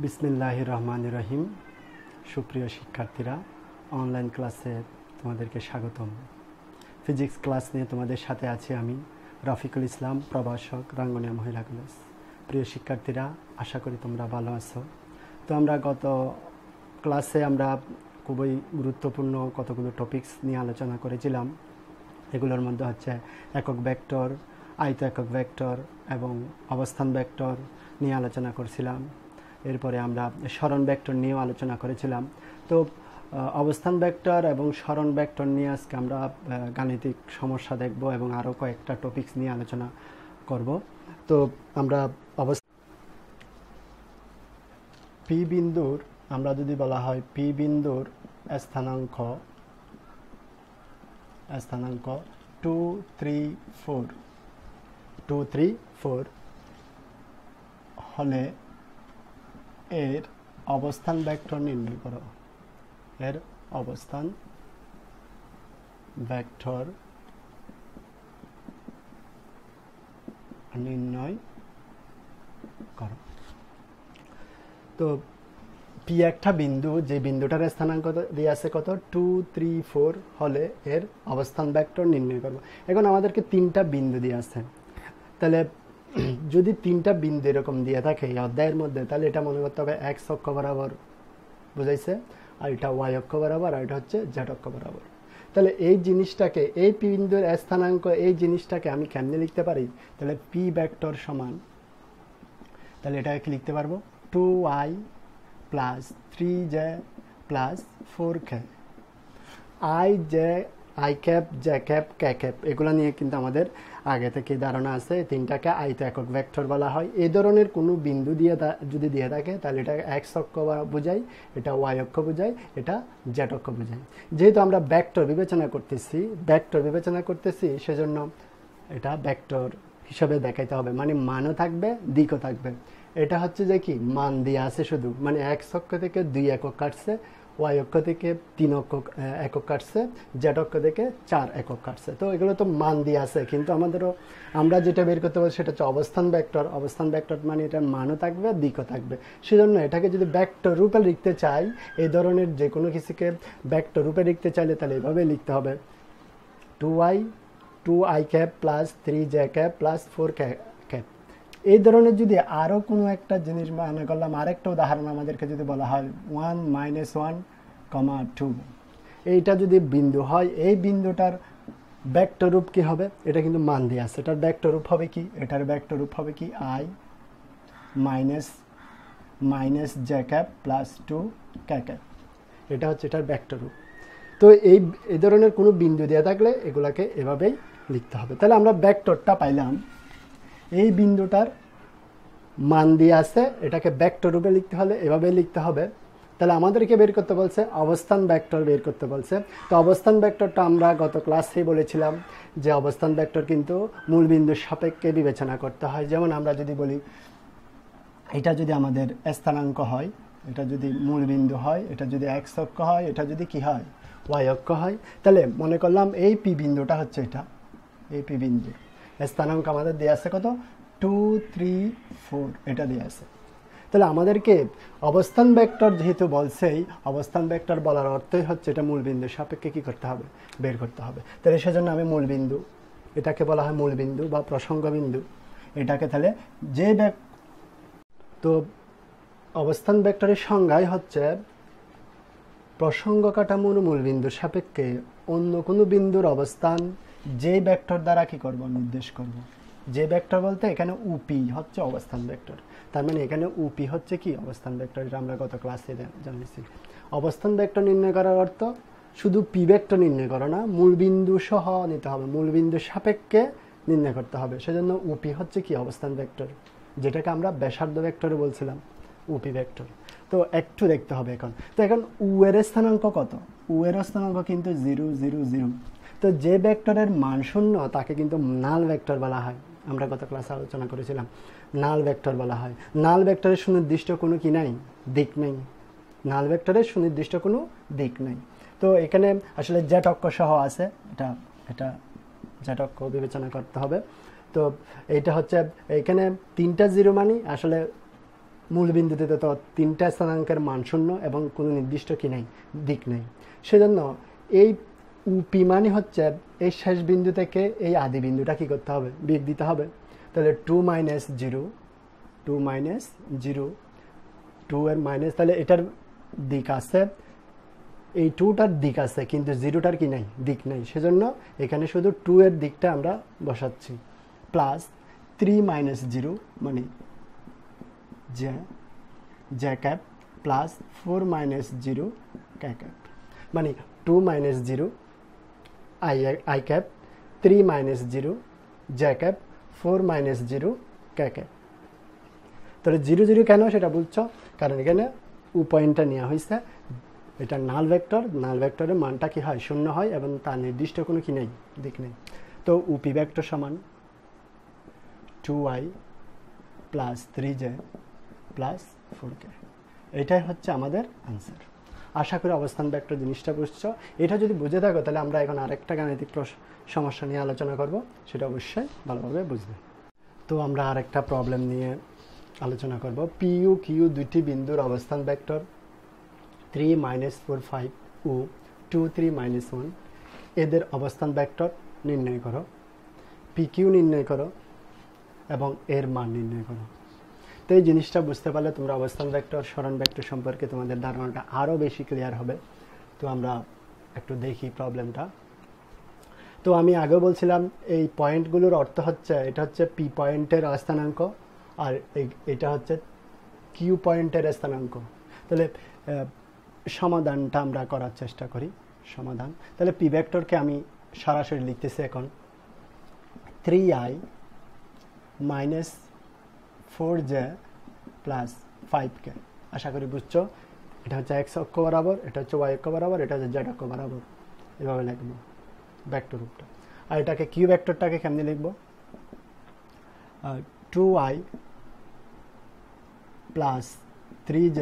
বিসমিল্লাহির রহমানির রহিম। সুপ্রিয় শিক্ষার্থীরা, অনলাইন ক্লাসে তোমাদেরকে স্বাগতম। ফিজিক্স ক্লাস নিয়ে তোমাদের সাথে আছি আমি রফিকুল ইসলাম, প্রভাষক, রাঙ্গুনিয়া মহিলা কলেজ। প্রিয় শিক্ষার্থীরা, আশা করি তোমরা ভালো আছো। তো আমরা গত ক্লাসে খুবই গুরুত্বপূর্ণ কতগুলো টপিকস নিয়ে আলোচনা করেছিলাম। এগুলোর মধ্যে হচ্ছে একক ভেক্টর, আয়ত একক ভেক্টর এবং অবস্থান ভেক্টর নিয়ে আলোচনা করছিলাম। এরপরে আমরা সরণ ভেক্টর নিয়েও আলোচনা করেছিলাম। তো অবস্থান ভেক্টর এবং সরণ ভেক্টর নিয়ে আজকে আমরা গাণিতিক সমস্যা দেখব এবং আরও কয়েকটা টপিকস নিয়ে আলোচনা করব। তো আমরা পি বিন্দুর, আমরা যদি বলা হয় পি বিন্দুর স্থানাঙ্ক 2, 3, 4 হলে এর অবস্থান ভেক্টর নির্ণয় করো। এর অবস্থান ভেক্টর নির্ণয় করো। তো পি একটা বিন্দু, যে বিন্দুটার স্থানাঙ্ক দিয়ে আছে কত, 2, 3, 4 হলে এর অবস্থান ভেক্টর নির্ণয় করব। এখন আমাদেরকে তিনটা বিন্দু দিয়ে আছে, তাহলে যদি তিনটা বিন্দু এরকম দিয়ে থাকে এই অধ্যায়ের মধ্যে, তাহলে এটা মনে করতে হবে এক্স অক্ষ বরাবর, বুঝাইছে, আর এটা ওয়াই অক্ষ বরাবর, আর এটা হচ্ছে জেড অক্ষ বরাবর। তাহলে এই জিনিসটাকে, এই বিন্দুর স্থানাঙ্ক, এই জিনিসটাকে আমি কেমনে লিখতে পারি? তাহলে পি ভেক্টর সমান, তাহলে এটাকে লিখতে পারবো 2y plus 3j plus 4k। I cap, J cap, K cap, এগুলো নিয়ে কিন্তু আমাদের আগে থেকে ধারণা আছে। তিনটাকে আয়ত একক ভেক্টর বলা হয়। এই ধরনের কোনো বিন্দু যদি দিয়ে থাকে, তাহলে এটা এক্স অক্ষ বোঝায়, এটা ওয়াই অক্ষ বোঝায়, এটা জেড অক্ষ বোঝায়। যেহেতু আমরা ভেক্টর বিবেচনা করতেছি, সেজন্য এটা ভেক্টর হিসাবে দেখাইতে হবে, মানে মানও থাকবে, দিকও থাকবে। এটা হচ্ছে যে কি, মান দিয়ে আছে শুধু, মানে এক্স অক্ষ থেকে 2 একক কাটছে, ওয়াই অক্ষ থেকে 3 একক কাটছে, জেড অক্ষ থেকে 4 একক কাটছে। তো এগুলো তো মান দিয়ে আছে, কিন্তু আমরা যেটা বের করতে পারি সেটা হচ্ছে অবস্থান ভেক্টর মানে এটার মানও থাকবে, দিকও থাকবে। সেজন্য এটাকে যদি ভেক্টর রূপে লিখতে চাই, এই ধরনের যে কোনো কিছুকে ভেক্টর রূপে লিখতে চাইলে তাহলে এভাবে লিখতে হবে 2i cap plus 3j cap plus 4k cap. এই ধরনের যদি আরও কোনো একটা জিনিস মনে করলাম, আরেকটা উদাহরণ আমাদেরকে যদি বলা হয় 1, -1, 2, এইটা যদি বিন্দু হয়, এই বিন্দুটার ভেক্টর রূপ কি হবে? এটা কিন্তু মান দিয়ে আছে, এটার ভেক্টর রূপ হবে কি? এটার ভেক্টর রূপ হবে কি? i - j cap plus 2k cap. এটা হচ্ছে এটার ভেক্টর রূপ। তো এই ধরনের কোনো বিন্দু দেওয়া থাকলে এগুলাকে এভাবেই লিখতে হবে। তাহলে আমরা ভেক্টরটা পাইলাম, এই বিন্দুটার মান দিয়ে আছে, এটাকে ভেক্টর রূপে লিখতে হলে এভাবে লিখতে হবে। তাহলে আমাদেরকে বের করতে বলছে অবস্থান ভেক্টর বের করতে বলছে। তো অবস্থান ভেক্টরটা আমরা গত ক্লাসেই বলেছিলাম যে অবস্থান ভেক্টর কিন্তু মূল বিন্দুর সাপেক্ষে বিবেচনা করতে হয়। যেমন আমরা যদি বলি এটা যদি আমাদের স্থানাঙ্ক হয়, এটা যদি মূল বিন্দু হয়, এটা যদি এক্স অক্ষ হয়, এটা যদি কি হয়, ওয়াই অক্ষ হয়, তাহলে মনে করলাম এই পি বিন্দুটা হচ্ছে এটা, এই পি বিন্দু স্থানাঙ্ক আমাদের দেওয়া আছে কত, 2, 3, 4, এটা দেওয়া আছে। তাহলে আমাদেরকে অবস্থান ভেক্টর যেহেতু বলছেই, অবস্থান ভেক্টর বলার অর্থই হচ্ছে এটা মূল বিন্দুর সাপেক্ষে কি করতে হবে, বের করতে হবে। তাহলে সেজন্য আমি মূল বিন্দু, এটাকে বলা হয় মূল বিন্দু বা প্রসঙ্গ বিন্দু। এটাকে তাহলে তো অবস্থান ভেক্টরের সংজ্ঞাই হচ্ছে প্রসঙ্গ কাঠামোর মূল বিন্দুর সাপেক্ষে অন্য কোনো বিন্দুর অবস্থান যে ভেক্টর দ্বারা কি করব, নির্দেশ করব। যে ভেক্টর বলতে এখানে উপি হচ্ছে অবস্থান ভেক্টর, তার মানে এখানে উপি হচ্ছে কি, অবস্থান ভেক্টর। এটা আমরা গত ক্লাসে জানিয়েছি। অবস্থান ভেক্টর নির্ণয় করার অর্থ শুধু পি ভেক্টর নির্ণয় করো না, মূল বিন্দু সহ নিতে হবে, মূল বিন্দুর সাপেক্ষে নির্ণয় করতে হবে। সেজন্য উপি হচ্ছে কি, অবস্থান ভেক্টর, যেটাকে আমরা ব্যাসার্ধ ভেক্টর বলছিলাম, উপি ভেক্টর। তো একটু দেখতে হবে এখন। তো এখন উ এর স্থানাঙ্ক কত? উ এর স্থানাঙ্ক কিন্তু 0, 0, 0। তো যে ভেক্টরের মান 0 তাকে কিন্তু নাল ভেক্টর বলা হয়। আমরা গত ক্লাসে আলোচনা করেছিলাম, নাল ভেক্টর বলা হয়। নাল ভেক্টরের সুনির্দিষ্ট কোনো কি নাই, দিক নেই। নাল ভেক্টরের সুনির্দিষ্ট কোনো দিক নেই। তো এখানে আসলে জেড অক্ষ সহ আছে, এটা জেড অক্ষ বিবেচনা করতে হবে। তো এইটা হচ্ছে এখানে 3টা জিরো মানে আসলে মূলবিন্দুতে তো 3টা স্থানাঙ্কের মান শূন্য এবং কোনো নির্দিষ্ট কি নেই, দিক নেই। সেজন্য এই উপি মানে হচ্ছে এই শেষ বিন্দু থেকে এই আদি বিন্দুটা কি করতে হবে, বিয়োগ দিতে হবে। তাহলে 2 - 0, 2 - 0, 2 এর মাইনাস, তাহলে এটার দিক আছে, এই 2টার দিক আছে কিন্তু 0টার কি নেই, দিক নেই। সেজন্য এখানে শুধু 2 এর দিকটা আমরা বসাচ্ছি, প্লাস 3 - 0 মানে জে ক্যাপ, প্লাস 4 - 0 ক্যাপ, মানে 2 - 0 I cap, 3 - 0 J cap, 4 - 0 cap. তাহলে 0 0 কেন সেটা বুঝছো, কারণ এখানে পয়েন্টটা নেওয়া হয়েছে, এটা নাল ভেক্টর, নাল ভেক্টরের মানটা কি হয়, শূন্য হয় এবং তার নির্দিষ্ট কোনো কি নেই, দিক নেই। তো উপি ভেক্টর সমান 2i plus 3j plus 4k, এটাই হচ্ছে আমাদের আনসার। আশা করি অবস্থান ভেক্টর জিনিসটা বুঝছো। এটা যদি বুঝে থাকো তাহলে আমরা এখন আরেকটা গাণিতিক সমস্যা নিয়ে আলোচনা করব, সেটা অবশ্যই ভালোভাবে বুঝবে। তো আমরা আরেকটা প্রবলেম নিয়ে আলোচনা করব। পিইউ কিউ দুইটি বিন্দুর অবস্থান ভেক্টর 3 - 4 5 ও 2 3 - 1, এদের অবস্থান ভেক্টর নির্ণয় করো। পিকিউ নির্ণয় করো এবং এর মান নির্ণয় করো। তো এই জিনিসটা বুঝতে পারলে তোমরা অবস্থান ভেক্টর, সরণ ভেক্টর সম্পর্কে তোমাদের ধারণাটা আরও বেশি ক্লিয়ার হবে। তো আমরা একটু দেখি প্রবলেমটা। তো আমি আগে বলছিলাম এই পয়েন্টগুলোর অর্থ হচ্ছে, এটা হচ্ছে পি পয়েন্টের স্থানাঙ্ক আর এটা হচ্ছে কিউ পয়েন্টের স্থানাঙ্ক। তাহলে সমাধানটা আমরা করার চেষ্টা করি। সমাধান, তাহলে পি ভেক্টরকে আমি সরাসরি লিখতেছি এখন 3i - 4j প্লাস 5k। আশা করি বুঝছো। এটা হচ্ছে এক্স অক্ষ বরাবর, এটা হচ্ছে ওয়াই অক্ষ বরাবর, এটা হচ্ছে জেড অক্ষ বরাবর, এভাবে লিখবো ভেক্টর রূপটা। আর এটাকে কিউ ভেক্টরটাকে কেমনে লিখবো, 2i plus 3j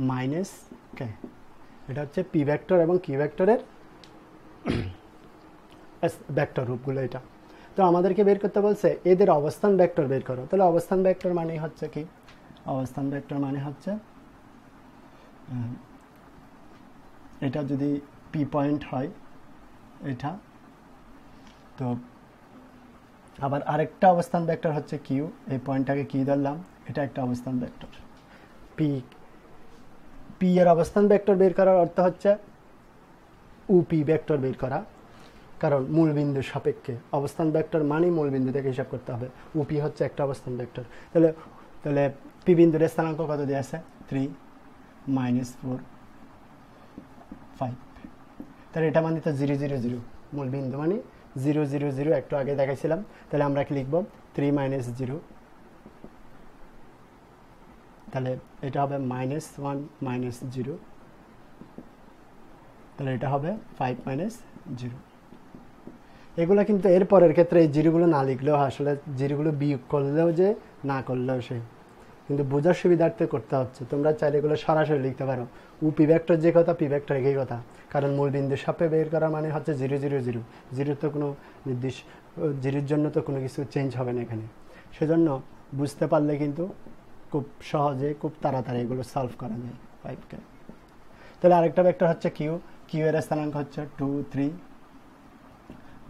minus k। এটা হচ্ছে পি ভেক্টর এবং কিউ ভেক্টরের ভেক্টর রূপগুলো এটা। তো আমাদেরকে বের করতে বলছে এদের অবস্থান ভেক্টর বের করো। তাহলে অবস্থান ভেক্টর মানে হচ্ছে কি, অবস্থান ভেক্টর মানে হচ্ছে এটা যদি পি পয়েন্ট হয় এটা, তো আবার আরেকটা অবস্থান ভেক্টর হচ্ছে কিউ, এই পয়েন্টটাকে কি ধরলাম, এটা একটা অবস্থান ভেক্টর। পি এর অবস্থান ভেক্টর বের করার অর্থ হচ্ছে উপি ভেক্টর বের করা, কারণ মূল বিন্দুর সাপেক্ষে অবস্থান ভেক্টর মানে মূল বিন্দু থেকে হিসাব করতে হবে। উপি হচ্ছে একটা অবস্থান ভেক্টর। তাহলে পি বিন্দুর স্থানাঙ্ক কত দেওয়া আছে, 3 - 4 5। তাহলে এটা মানে তো 0 0 0, মূল বিন্দু মানে 0 0 0, একটু আগে দেখাইছিলাম। তাহলে আমরা কি লিখবো, 3 - 0, তাহলে এটা হবে -1 - 0, তাহলে এটা হবে 5 - 0। এগুলো কিন্তু এর পরের ক্ষেত্রে এই জিরোগুলো না লিখলেও, আসলে জিরোগুলো বিয়োগ করলেও যে না করলেও সে, কিন্তু বোঝার সুবিধার্থে করতে হচ্ছে। তোমরা চাইলে এগুলো সরাসরি লিখতে পারো। পি ভেক্টর যে কথা, পি ভেক্টর একই কথা, কারণ মূল বিন্দুর সাপে বের করা মানে হচ্ছে 0 0 0, জিরোর তো কোনো নির্দিষ্ট, জিরোর জন্য তো কোনো কিছু চেঞ্জ হবে না এখানে। সেজন্য বুঝতে পারলে কিন্তু খুব সহজে, খুব তাড়াতাড়ি এগুলো সলভ করা যায় 5k। তাহলে আরেকটা ভেক্টর হচ্ছে কিউ, কিউ এর স্থানাঙ্ক হচ্ছে 2 3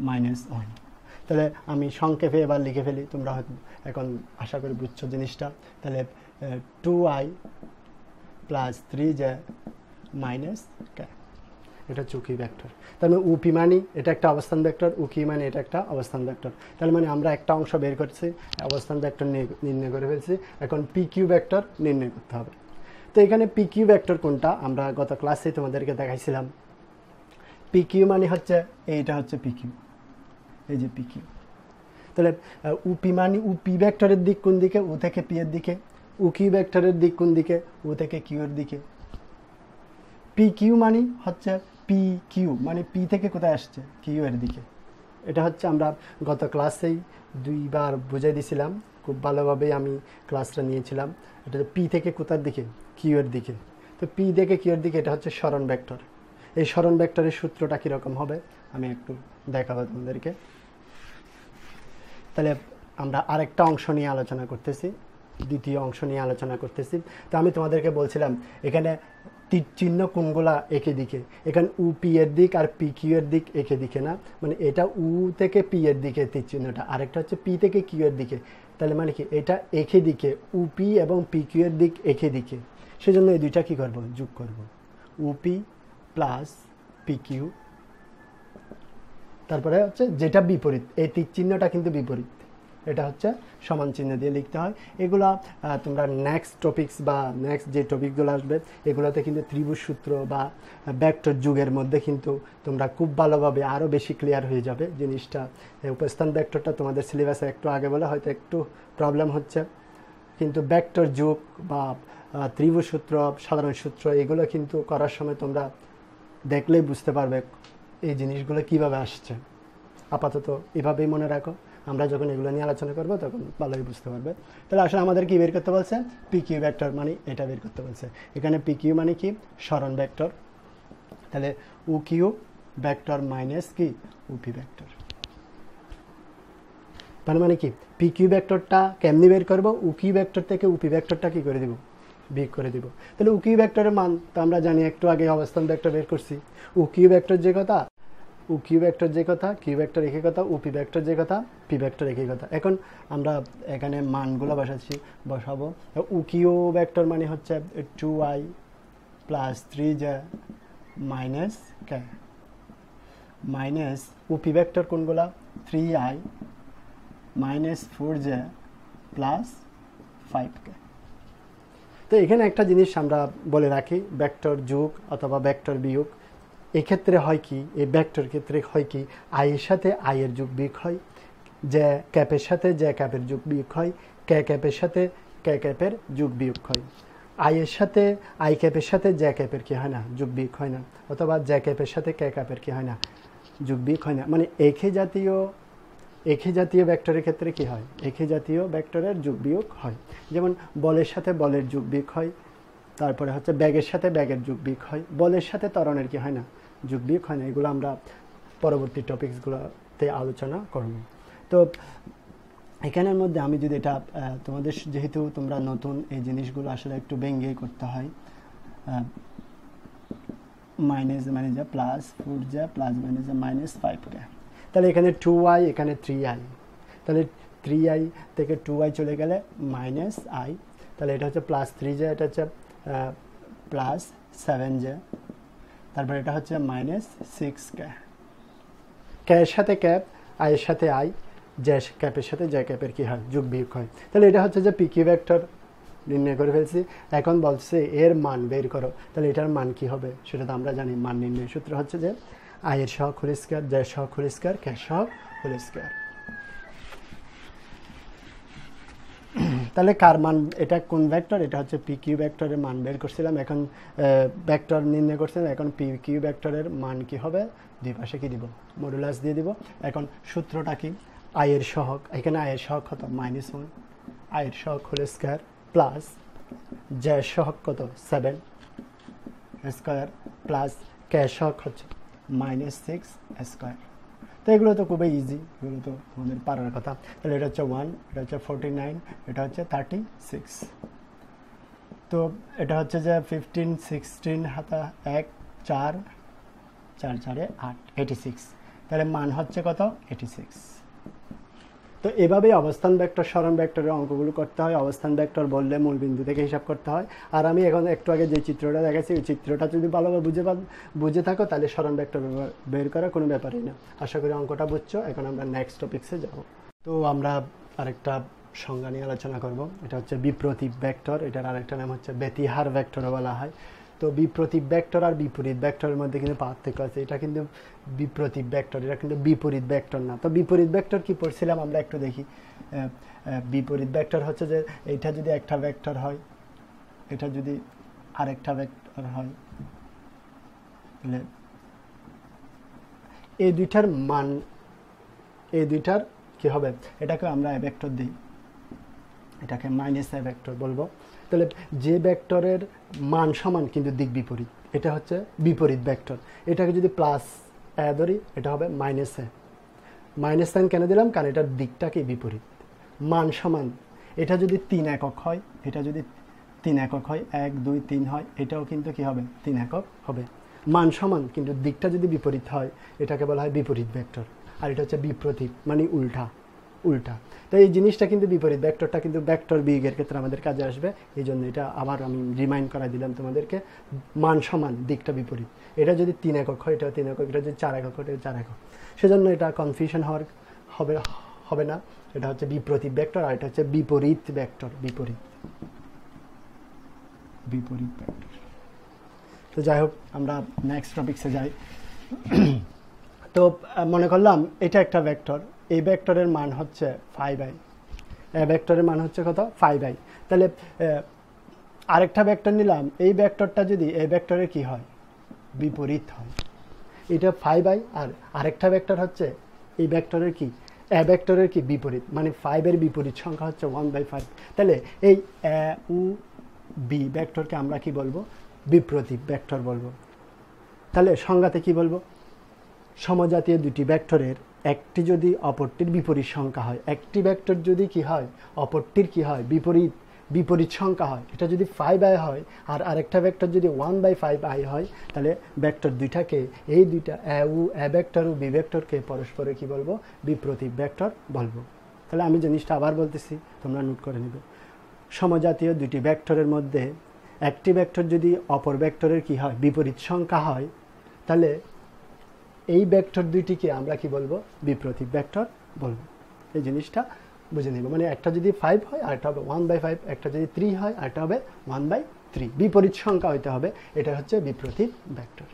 -1। তাহলে আমি সংক্ষেপে এবার লিখে ফেলি, তোমরা হয়তো এখন আশা করি বুঝছো জিনিসটা। তাহলে 2i plus 3j minus k, এটা হচ্ছে উকি ভেক্টর। তার মানে উপি মানি এটা একটা অবস্থান ভেক্টর, উকি মানে এটা একটা অবস্থান ভেক্টর। তার মানে আমরা একটা অংশ বের করছি, অবস্থান ভেক্টর নির্ণয় করে ফেলছি। এখন পি কিউ ভেক্টর নির্ণয় করতে হবে। তো এখানে পি কিউ ভেক্টর কোনটা, আমরা গত ক্লাসে তোমাদেরকে দেখাইছিলাম। পি কিউ মানে হচ্ছে এইটা হচ্ছে পি কিউ, এই যে পি কিউ। তাহলে উপি মানে উপি ভেক্টরের দিক কোন দিকে, ও থেকে পি এর দিকে। উকি ভেক্টরের দিক কোন দিকে, ও থেকে কিউ এর দিকে। পি কিউ মানে হচ্ছে পি কিউ মানে পি থেকে কোথায় আসছে, কিউ এর দিকে। এটা হচ্ছে আমরা গত ক্লাসেই 2বার বুঝাই দিছিলাম, খুব ভালোভাবেই আমি ক্লাসটা নিয়েছিলাম। এটা পি থেকে কোথার দিকে, কিউ এর দিকে। তো পি থেকে কিউ এর দিকে, এটা হচ্ছে সরণ ভেক্টর। এই সরণ ভেক্টরের সূত্রটা কীরকম হবে আমি একটু দেখাবো তোমাদেরকে। তাহলে আমরা আরেকটা অংশ নিয়ে আলোচনা করতেছি, দ্বিতীয় অংশ নিয়ে আলোচনা করতেছি। তো আমি তোমাদেরকে বলছিলাম এখানে তীর চিহ্ন কোনগুলা একই দিকে, এখানে উ পি এর দিক আর পি কিউ এর দিক একই দিকে না, মানে এটা উ থেকে পি এর দিকে তীর চিহ্নটা, আরেকটা হচ্ছে পি থেকে কিউ এর দিকে। তাহলে মানে কি এটা একই দিকে, উপি এবং পি কিউ এর দিক একই দিকে, সেজন্য এই দুইটা কি করব, যোগ করব, উপি প্লাস পি কিউ। তারপরে হচ্ছে যেটা বিপরীত, এই তীর চিহ্নটা কিন্তু বিপরীত, এটা হচ্ছে সমান চিহ্ন দিয়ে লিখতে হয়। এগুলা তোমরা নেক্সট টপিকস বা নেক্সট যে টপিকগুলো আসবে এগুলোতে কিন্তু ত্রিভুজ সূত্র বা ভেক্টর যুগের মধ্যে কিন্তু তোমরা খুব ভালোভাবে আরও বেশি ক্লিয়ার হয়ে যাবে জিনিসটা। উপস্থান ভেক্টরটা তোমাদের সিলেবাসে একটু আগে বলে হয়তো একটু প্রবলেম হচ্ছে, কিন্তু ভেক্টর যুগ বা ত্রিভুজ সূত্র, সাধারণ সূত্র এগুলো কিন্তু করার সময় তোমরা দেখলেই বুঝতে পারবে এই জিনিসগুলো কিভাবে আসছে। আপাতত এভাবেই মনে রাখো, আমরা যখন এগুলো নিয়ে আলোচনা করবো তখন ভালোই বুঝতে পারবে। তাহলে আসলে আমাদের কি বের করতে বলছে, পি কিউ ভেক্টর মানে এটা বের করতে বলছে। এখানে পি কিউ মানে কি, সরণ ভেক্টর, তাহলে উ কিউ ভেক্টর মাইনাস কি উপি ভেক্টর। তার মানে কি পি কিউ ভেক্টরটা কেমনি বের করবো, উ কিউ ভেক্টর থেকে উপি ভেক্টরটা কি করে দিব, বিয়োগ করে দিব। তাহলে উ কিউ ভেক্টরের মান তো আমরা জানি, একটু আগে অবস্থান ভেক্টর বের করছি। উ কিউ ভেক্টর যে কথা, উ কিউ ভেক্টর যে কথা, কিউ ভেক্টর একই কথা, উপি ভেক্টর যে কথা, পি ভেক্টর একই কথা। এখন আমরা এখানে মানগুলো বসাবো। উ কিউ ভেক্টর মানে হচ্ছে 2i প্লাস 3j মাইনাস কে, মাইনাস উপি ভেক্টর কোনগুলা, 3i minus 4j plus 5k। তো এখানে একটা জিনিস আমরা বলে রাখি, ভেক্টর যোগ অথবা ভেক্টর বিয়োগ এক্ষেত্রে হয় কি, এই ভেক্টর ক্ষেত্রে হয় কি, আই এর সাথে আই এর যোগ বিয়োগ হয়, যে ক্যাপের সাথে যে ক্যাপের যোগ বিয়োগ হয়, কে ক্যাপের সাথে কে ক্যাপের যোগ বিয়োগ হয়। আই এর সাথে আই ক্যাপের সাথে যে ক্যাপের কি হয় না, যোগ বিয়োগ হয় না, অথবা যে ক্যাপের সাথে কে ক্যাপের কি হয় না, যোগ বিয়োগ হয় না। মানে একই জাতীয় ভেক্টরের ক্ষেত্রে কি হয়, একই জাতীয় ভেক্টরের যোগ বিয়োগ হয়। যেমন বলের সাথে বলের যোগ বিয়োগ হয়, তারপরে হচ্ছে ব্যাগের সাথে ব্যাগের যোগ বিয়োগ হয়, বলের সাথে ত্বরণের কি হয় না, যোগ বিয়োগ হয় না। এগুলো আমরা পরবর্তী টপিকসগুলোতে আলোচনা করব। তো এখানের মধ্যে আমি যদি এটা তোমাদের, যেহেতু তোমরা নতুন, এই জিনিসগুলো আসলে একটু ভেঙে করতে হয়, minus minus plus 4j plus minus minus 5k। তাহলে এখানে 2i, এখানে 3i, তাহলে 3i থেকে 2i চলে গেলে মাইনাস i, তাহলে এটা হচ্ছে প্লাস 3j, এটা হচ্ছে প্লাস 7j, তারপর এটা হচ্ছে মাইনাস 6k। ক্যার সাথে ক্যাপ, আইয়ের সাথে আই, যে ক্যাপের সাথে যে ক্যাপের কি হয়, যোগ বিয়োগ হয়। তাহলে এটা হচ্ছে যে পি কিউ ভেক্টর নির্ণয় করে ফেলছি। এখন বলছে এর মান বের করো, তাহলে এটার মান কি হবে সেটা তো আমরা জানি। মান নির্ণয় সূত্র হচ্ছে যে আইয়ের সহগ হোল স্কয়ার, জের সহগ হোল স্কয়ার, ক্যার সহগ হোল স্কয়ার। তাহলে কার মান, এটা কোন ভেক্টর, এটা হচ্ছে পি কিউ ভেক্টরের মান বের করছিলাম, এখন ভেক্টর নির্ণয় করছিলাম। এখন পি কিউ ভেক্টরের মান কি হবে, দুই পাশে কি দিব, মডুলাস দিয়ে দিব। এখন সূত্রটা কি, আয়ের সহগ, এখানে আয়ের সহগ কত, -1, আয়ের সহগ হোল স্কয়ার প্লাস জের সহগ কত 7 স্কয়ার প্লাস ক্যার সহগ হচ্ছে -6 স্কয়ার। তো এগুলো তো খুবই ইজি, এগুলো তো আমাদের পারার কথা। তাহলে এটা হচ্ছে 1, এটা হচ্ছে 49, এটা হচ্ছে 36। তো এটা হচ্ছে যে 15, 16 হাতা 1, 4, 4, 4, 8, 86। তাহলে মান হচ্ছে কত, 86। তো এভাবেই অবস্থান ভেক্টর, সরণ ভেক্টরের অঙ্কগুলো করতে হয়। অবস্থান ভেক্টর বললে মূল বিন্দু থেকে হিসাব করতে হয়। আর আমি এখন একটু আগে যে চিত্রটা দেখাচ্ছি, ওই চিত্রটা যদি ভালোভাবে বুঝে থাকো তাহলে সরণ ভেক্টর বের করা কোনো ব্যাপারই না। আশা করি অঙ্কটা বুঝছো। এখন আমরা নেক্সট টপিক্সে যাব। তো আমরা আরেকটা সংজ্ঞা নিয়ে আলোচনা করব, এটা হচ্ছে বিপ্রতীপ ভেক্টর। এটার আরেকটা নাম হচ্ছে ব্যতিহার ভেক্টরও বলা হয়। তো বিপ্রতীপ ভেক্টর আর বিপরীত ভেক্টরের মধ্যে কিন্তু পার্থক্য আছে। এটা কিন্তু বিপ্রতীপ ভেক্টর, এটা কিন্তু বিপরীত ভেক্টর না। তো বিপরীত ভেক্টর কি পড়ছিলাম আমরা একটু দেখি। বিপরীত ভেক্টর হচ্ছে যে এইটা যদি একটা ভেক্টর হয়, এটা যদি আরেকটা ভেক্টর হয়, তাহলে এই দুইটার মান, এই দুইটার কি হবে, এটাকে আমরা ভেক্টর দিই, এটাকে -a ভেক্টর বলবো। তাহলে যে ভেক্টরের মান সমান কিন্তু দিক বিপরীত, এটা হচ্ছে বিপরীত ভেক্টর। এটাকে যদি প্লাস এ ধরি, এটা হবে -a। মাইনাস সাইন কেন দিলাম, কারণ এটার দিকটা কি বিপরীত। মান সমান, এটা যদি 3 একক হয়, এটা যদি 3 একক হয়, 1 2 3 হয়, এটাও কিন্তু কি হবে 3 একক হবে। মান সমান কিন্তু দিকটা যদি বিপরীত হয় এটাকে বলা হয় বিপরীত ভেক্টর। আর এটা হচ্ছে বিপ্রতীক মানে উল্টা উল্টা। তো এই জিনিসটা কিন্তু বিপরীত ভেক্টরটা কিন্তু ভেক্টর বিয়োগের ক্ষেত্রে আমাদের কাজে আসবে। এই জন্য এটা আবার আমি রিমাইন্ড করা দিলাম তোমাদেরকে, মান সমান দিকটা বিপরীত। এটা যদি 3 একক হয় এটাও 3 একক, এটা যদি 4 একক হয় এটা 4 একক। সেজন্য এটা কনফিউশন হবে না। এটা হচ্ছে বিপ্রতীক ভেক্টর আর এটা হচ্ছে বিপরীত ভেক্টর, বিপরীত ভেক্টর। তো যাই হোক, আমরা নেক্সট টপিকসে যাই। তো মনে করলাম এটা একটা ভেক্টর, এই ভেক্টরের মান হচ্ছে 5i, এই ভেক্টরের মান হচ্ছে কত 5i। তাহলে আরেকটা ভেক্টর নিলাম, এই ভেক্টরটা যদি এই ভেক্টরের কি হয় বিপরীত হয়, এটা 5i। আর আরেকটা ভেক্টর হচ্ছে এই ভেক্টরের কি এ ভেক্টরের কি বিপরীত, মানে 5 এর বিপরীত সংখ্যা হচ্ছে 1/5। তাহলে এই এ উ বি ভেক্টরকে আমরা কি বলবো বিপ্রতীক ভেক্টর বলবো। তাহলে সংজ্ঞাতে কি বলবো, সমজাতীয় দুটি ভেক্টরের একটি যদি অপরটির বিপরীত সংখ্যা হয়, একটি ভেক্টর যদি কি হয় অপরটির কি হয় বিপরীত সংখ্যা হয়, এটা যদি 5i হয় আর আরেকটা ভেক্টর যদি 1/5i হয়, তাহলে ভেক্টর দুইটাকে এই দুইটা এ ভেক্টর ও বি ভেক্টরকে পরস্পরে কি বলবো বিপ্রতীক ভেক্টর বলবো। তাহলে আমি জিনিসটা আবার বলতেছি, তোমরা নোট করে নেবে। সমজাতীয় দুটি ভেক্টরের মধ্যে একটি ভেক্টর যদি অপর ভেক্টরের কি হয় বিপরীত সংখ্যা হয়, তাহলে এই ভেক্টর দুইটিকে আমরা কি বলবো বিপ্রতীক ভেক্টর বলবো। এই জিনিসটা বুঝে নেব, মানে একটা যদি 5 হয় আর একটা হবে 1/5, একটা যদি 3 হয় আর একটা হবে 1/3, বিপরীত সংখ্যা হইতে হবে, এটা হচ্ছে বিপ্রতীক ভেক্টর।